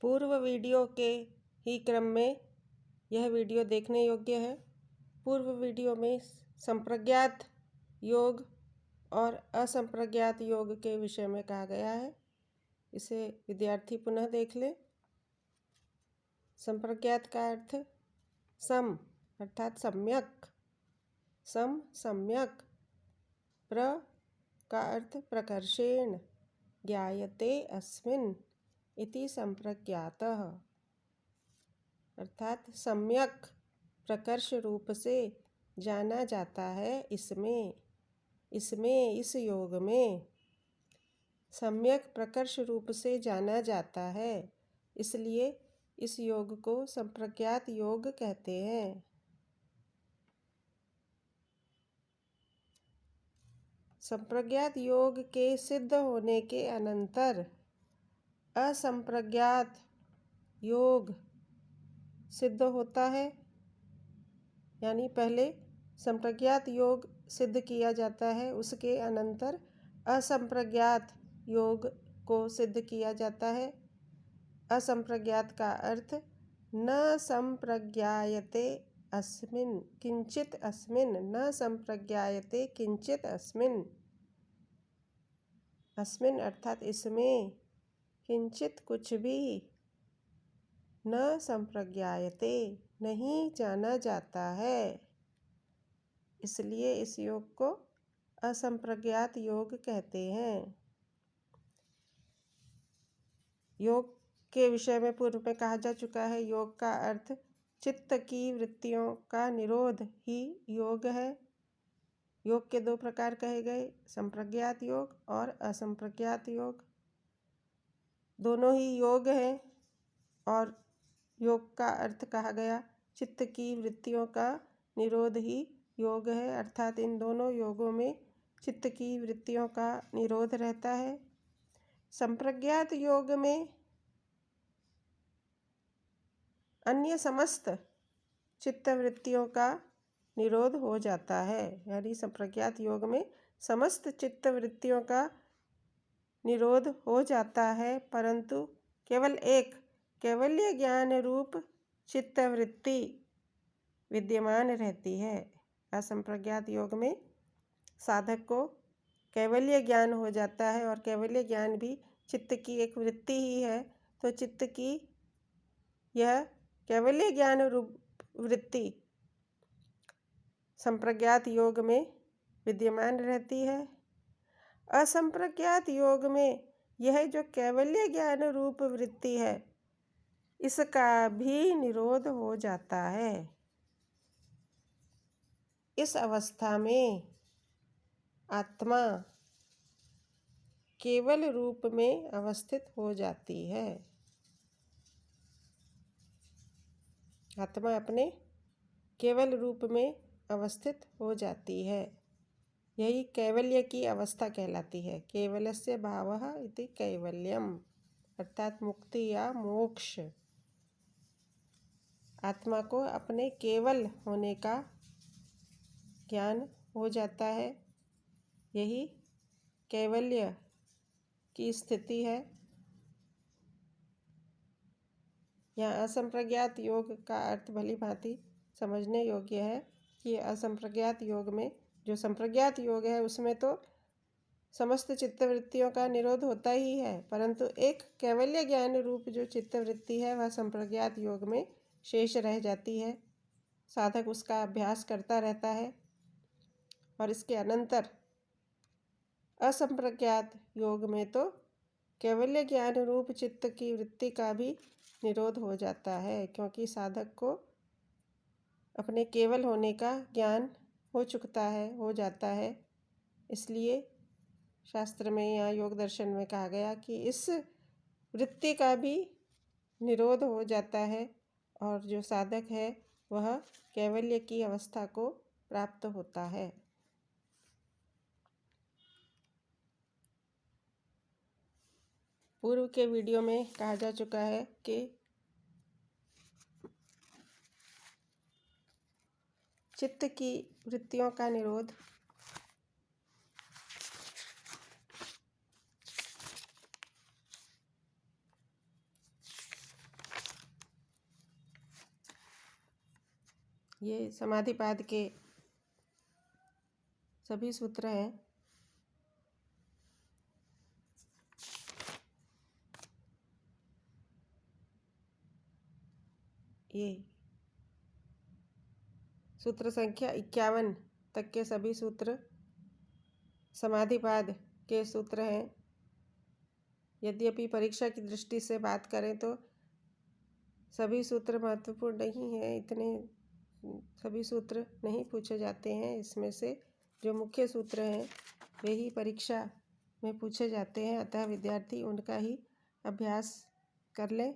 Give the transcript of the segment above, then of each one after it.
पूर्व वीडियो के ही क्रम में यह वीडियो देखने योग्य है। पूर्व वीडियो में संप्रज्ञात योग और असंप्रज्ञात योग के विषय में कहा गया है। इसे विद्यार्थी पुनः देख ले। संप्रज्ञात का अर्थ सम अर्थात सम्यक, सम सम्यक। प्र का अर्थ प्रकर्षेण, ज्ञायते अस्मिन् इति संप्रज्ञातः अर्थात सम्यक प्रकर्ष रूप से जाना जाता है। इसमें इस योग में सम्यक प्रकर्ष रूप से जाना जाता है, इसलिए इस योग को संप्रज्ञात योग कहते हैं। संप्रज्ञात योग के सिद्ध होने के अनंतर असंप्रज्ञात योग सिद्ध होता है। यानी पहले संप्रज्ञात योग सिद्ध किया जाता है, उसके अनंतर असंप्रज्ञात योग को सिद्ध किया जाता है। असंप्रज्ञात का अर्थ न संप्रज्ञायते अस्मिन् किंचित अस्मिन्, न संप्रज्ञायते किंचित अस्मिन्। अस्मिन् अर्थात इसमें, किंचित कुछ भी, न संप्रज्ञायते नहीं जाना जाता है, इसलिए इस योग को असंप्रज्ञात योग कहते हैं। योग के विषय में पूर्व में कहा जा चुका है। योग का अर्थ चित्त की वृत्तियों का निरोध ही योग है। योग के दो प्रकार कहे गए, संप्रज्ञात योग और असंप्रज्ञात योग। दोनों ही योग हैं और योग का अर्थ कहा गया चित्त की वृत्तियों का निरोध ही योग है, अर्थात इन दोनों योगों में चित्त की वृत्तियों का निरोध रहता है। संप्रज्ञात योग में अन्य समस्त चित्त वृत्तियों का निरोध हो जाता है। यानी संप्रज्ञात योग में समस्त चित्त वृत्तियों का निरोध हो जाता है, परंतु केवल एक कैवल्य ज्ञान रूप चित्तवृत्ति विद्यमान रहती है। असंप्रज्ञात योग में साधक को कैवल्य ज्ञान हो जाता है और कैवल्य ज्ञान भी चित्त की एक वृत्ति ही है, तो चित्त की यह कैवल्य ज्ञान रूप वृत्ति संप्रज्ञात योग में विद्यमान रहती है। असंप्रज्ञात योग में यह जो कैवल्य ज्ञान रूप वृत्ति है, इसका भी निरोध हो जाता है। इस अवस्था में आत्मा केवल रूप में अवस्थित हो जाती है। आत्मा अपने केवल रूप में अवस्थित हो जाती है। यही कैवल्य की अवस्था कहलाती है। केवलस्य भावः इति कैवल्यम अर्थात मुक्ति या मोक्ष। आत्मा को अपने केवल होने का ज्ञान हो जाता है, यही कैवल्य की स्थिति है। यहाँ असंप्रज्ञात योग का अर्थ भली भांति समझने योग्य है कि असंप्रज्ञात योग में, जो संप्रज्ञात योग है उसमें तो समस्त चित्तवृत्तियों का निरोध होता ही है, परंतु एक कैवल्य ज्ञान रूप जो चित्तवृत्ति है वह संप्रज्ञात योग में शेष रह जाती है। साधक उसका अभ्यास करता रहता है और इसके अनंतर असंप्रज्ञात योग में तो कैवल्य ज्ञान रूप चित्त की वृत्ति का भी निरोध हो जाता है, क्योंकि साधक को अपने केवल होने का ज्ञान हो जाता है। इसलिए शास्त्र में या योग दर्शन में कहा गया कि इस वृत्ति का भी निरोध हो जाता है और जो साधक है वह कैवल्य की अवस्था को प्राप्त होता है। पूर्व के वीडियो में कहा जा चुका है कि चित्त की वृत्तियों का निरोध ये समाधिपाद के सभी सूत्र हैं। ये सूत्र संख्या 51 तक के सभी सूत्र समाधिपाद के सूत्र हैं। यद्यपि परीक्षा की दृष्टि से बात करें तो सभी सूत्र महत्वपूर्ण नहीं हैं, इतने सभी सूत्र नहीं पूछे जाते हैं। इसमें से जो मुख्य सूत्र हैं वे ही परीक्षा में पूछे जाते हैं, अतः विद्यार्थी उनका ही अभ्यास कर लें।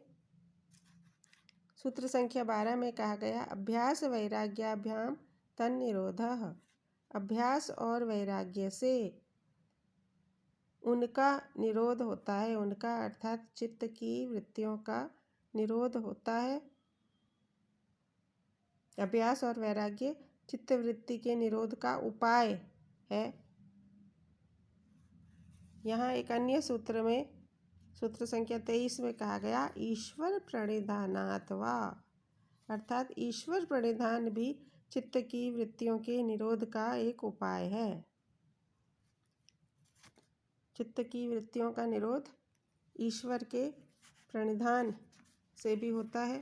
सूत्र संख्या 12 में कहा गया अभ्यास वैराग्याभ्याम तन्निरोधः। अभ्यास और वैराग्य से उनका निरोध होता है। उनका अर्थात चित्त की वृत्तियों का निरोध होता है। अभ्यास और वैराग्य चित्त वृत्ति के निरोध का उपाय है। यहाँ एक अन्य सूत्र में सूत्र संख्या 23 में कहा गया ईश्वर प्रणिधानात् वा, अर्थात ईश्वर प्रणिधान भी चित्त की वृत्तियों के निरोध का एक उपाय है। चित्त की वृत्तियों का निरोध ईश्वर के प्रणिधान से भी होता है।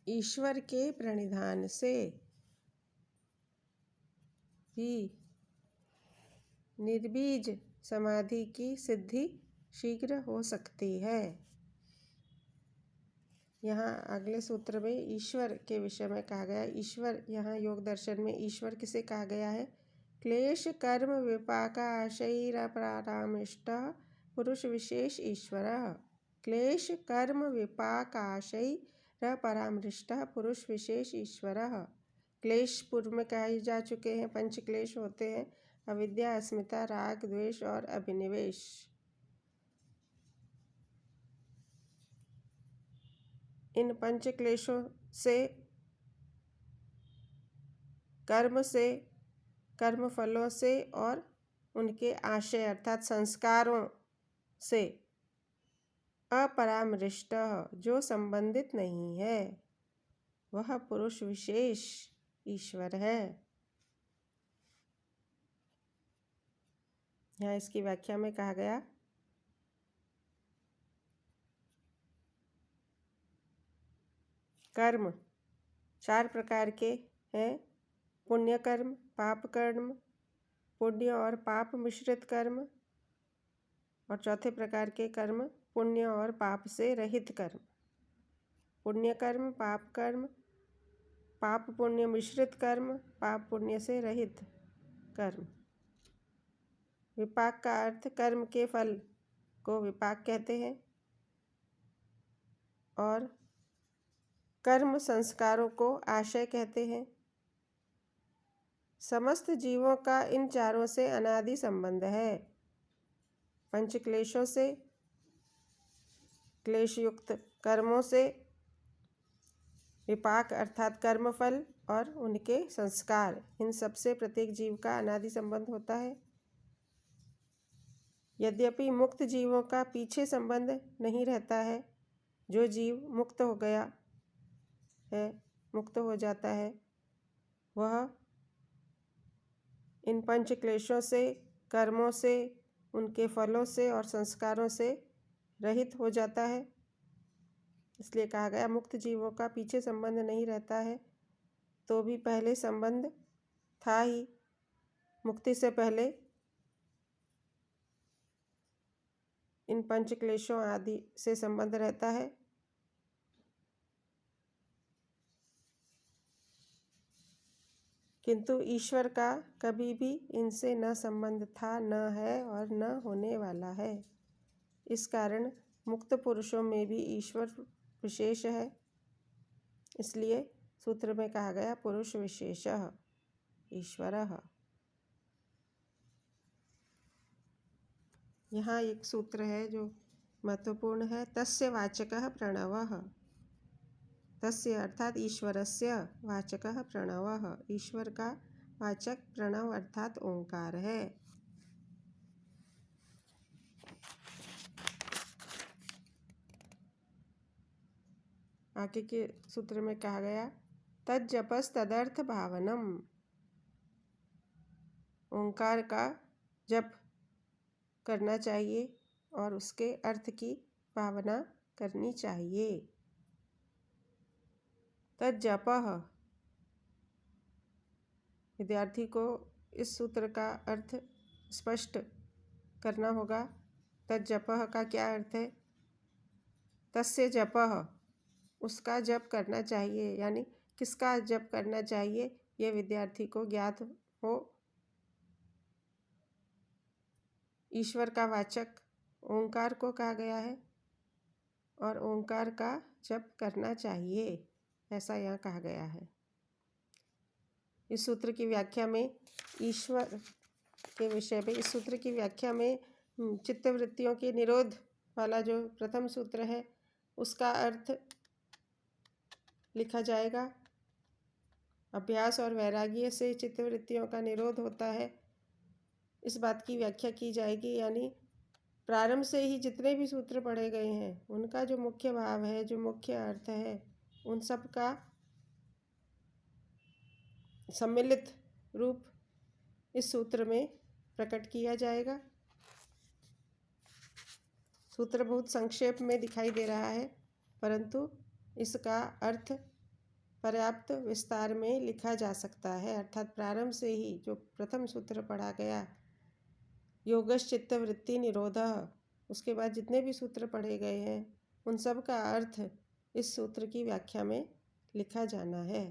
ईश्वर के प्रणिधान से भी निर्बीज समाधि की सिद्धि शीघ्र हो सकती है। यहाँ अगले सूत्र में ईश्वर के विषय में कहा गया ईश्वर, यहाँ योग दर्शन में ईश्वर किसे कहा गया है? क्लेश कर्म विपाकाशैरपरामृष्टः पुरुष विशेष ईश्वरः। क्लेश कर्म विपाकाशैरपरामृष्टः पुरुष विशेष ईश्वरः। क्लेश पूर्व में कहे जा चुके हैं, पंच क्लेश होते हैं अविद्या, अस्मिता, राग, द्वेष और अभिनिवेश। इन पंच क्लेशों से, कर्म फलों से और उनके आशय अर्थात संस्कारों से अपरामृष्ट जो संबंधित नहीं है वह पुरुष विशेष ईश्वर है। यहाँ इसकी व्याख्या में कहा गया कर्म 4 प्रकार के हैं। पुण्य कर्म, पाप कर्म, पुण्य और पाप मिश्रित कर्म, और चौथे प्रकार के कर्म पुण्य और पाप से रहित कर्म। पुण्य कर्म, पाप कर्म, पाप पुण्य मिश्रित कर्म, पाप पुण्य से रहित कर्म। विपाक का अर्थ कर्म के फल को विपाक कहते हैं और कर्म संस्कारों को आशय कहते हैं। समस्त जीवों का इन चारों से अनादि संबंध है। पंच क्लेशों से, क्लेश युक्त कर्मों से, विपाक अर्थात कर्मफल और उनके संस्कार, इन सबसे प्रत्येक जीव का अनादि संबंध होता है। यद्यपि मुक्त जीवों का पीछे संबंध नहीं रहता है। जो जीव मुक्त हो गया है, मुक्त हो जाता है, वह इन पंच क्लेशों से, कर्मों से, उनके फलों से और संस्कारों से रहित हो जाता है। इसलिए कहा गया मुक्त जीवों का पीछे संबंध नहीं रहता है, तो भी पहले संबंध था ही। मुक्ति से पहले इन पंच क्लेशों आदि से संबंध रहता है। किंतु ईश्वर का कभी भी इनसे न संबंध था, न है और न होने वाला है। इस कारण मुक्त पुरुषों में भी ईश्वर विशेष है। इसलिए सूत्र में कहा गया पुरुष विशेषः ईश्वरः। यहाँ एक सूत्र है जो महत्वपूर्ण है, तस्य वाचकः प्रणवः। तस्य अर्थात ईश्वरस्य वाचकः प्रणवः। ईश्वर का वाचक प्रणव अर्थात ओंकार है। आगे के सूत्र में कहा गया तज्जपस तदर्थ भावनम, ओंकार का जप करना चाहिए और उसके अर्थ की भावना करनी चाहिए। तज्जपः, विद्यार्थी को इस सूत्र का अर्थ स्पष्ट करना होगा। तज्जपः का क्या अर्थ है? तस्य जपः, उसका जप करना चाहिए, यानी किसका जप करना चाहिए यह विद्यार्थी को ज्ञात हो। ईश्वर का वाचक ओंकार को कहा गया है और ओंकार का जप करना चाहिए, ऐसा यहाँ कहा गया है। इस सूत्र की व्याख्या में ईश्वर के विषय में, इस सूत्र की व्याख्या में चित्तवृत्तियों के निरोध वाला जो प्रथम सूत्र है उसका अर्थ लिखा जाएगा। अभ्यास और वैराग्य से चित्तवृत्तियों का निरोध होता है, इस बात की व्याख्या की जाएगी। यानी प्रारंभ से ही जितने भी सूत्र पढ़े गए हैं उनका जो मुख्य भाव है, जो मुख्य अर्थ है, उन सब का सम्मिलित रूप इस सूत्र में प्रकट किया जाएगा। सूत्र बहुत संक्षेप में दिखाई दे रहा है, परंतु इसका अर्थ पर्याप्त विस्तार में लिखा जा सकता है। अर्थात प्रारंभ से ही जो प्रथम सूत्र पढ़ा गया योगश चित्तवृत्ति निरोधः, उसके बाद जितने भी सूत्र पढ़े गए हैं उन सब का अर्थ इस सूत्र की व्याख्या में लिखा जाना है।